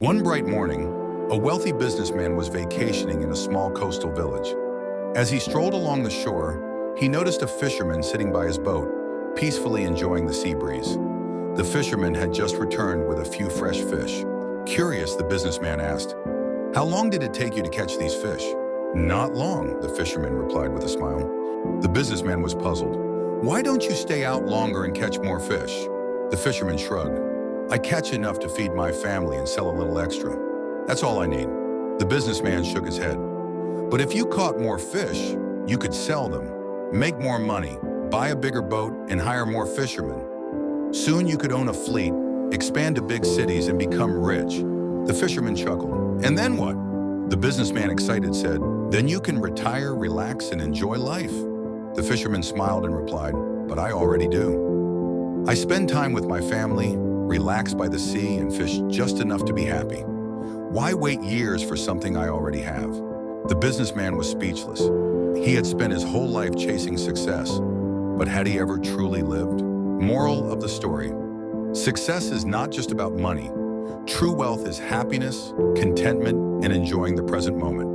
One bright morning, a wealthy businessman was vacationing in a small coastal village. As he strolled along the shore, he noticed a fisherman sitting by his boat, peacefully enjoying the sea breeze. The fisherman had just returned with a few fresh fish. Curious, the businessman asked, "How long did it take you to catch these fish?" "Not long," the fisherman replied with a smile. The businessman was puzzled. "Why don't you stay out longer and catch more fish?" The fisherman shrugged. "I catch enough to feed my family and sell a little extra. That's all I need." The businessman shook his head. "But if you caught more fish, you could sell them, make more money, buy a bigger boat, and hire more fishermen. Soon you could own a fleet, expand to big cities, and become rich." The fisherman chuckled. "And then what?" The businessman, excited, said, "Then you can retire, relax, and enjoy life." The fisherman smiled and replied, "But I already do. I spend time with my family, relax by the sea, and fish just enough to be happy. Why wait years for something I already have?" The businessman was speechless. He had spent his whole life chasing success, but had he ever truly lived? Moral of the story: success is not just about money. True wealth is happiness, contentment, and enjoying the present moment.